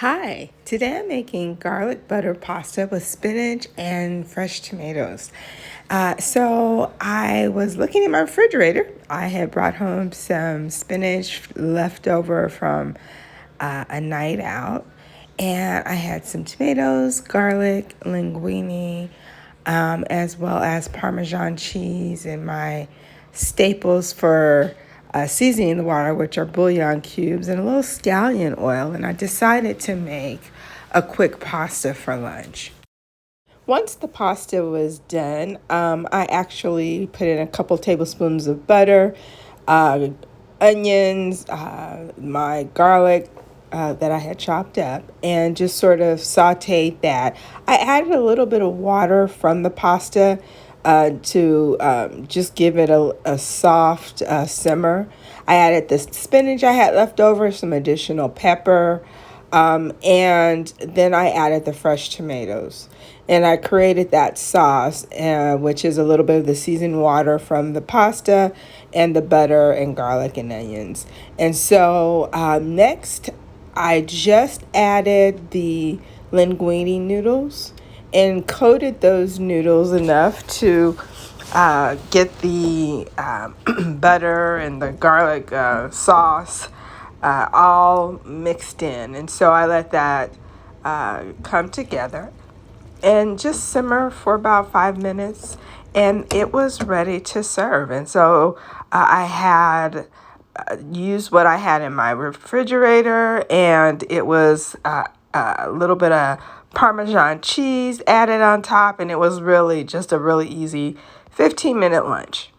Hi, today I'm making garlic butter pasta with spinach and fresh tomatoes. So I was looking in my refrigerator. I had brought home some spinach left over from a night out, and I had some tomatoes, garlic, linguini, as well as Parmesan cheese and my staples for seasoning the water, which are bouillon cubes and a little scallion oil. And I decided to make a quick pasta for lunch. Once the pasta was done, I actually put in a couple tablespoons of butter, uh, onions, my garlic that I had chopped up, and just sort of sauteed that. I added a little bit of water from the pasta to just give it a soft simmer. I added the spinach I had left over, some additional pepper, and then I added the fresh tomatoes. And I created that sauce, which is a little bit of the seasoned water from the pasta and the butter and garlic and onions. And so next, I just added the linguine noodles and coated those noodles enough to get the butter and the garlic sauce all mixed in. And so I let that come together and just simmer for about 5 minutes, and it was ready to serve. And so I had used what I had in my refrigerator, and it was a little bit of Parmesan cheese added on top, and it was really just a really easy 15-minute lunch.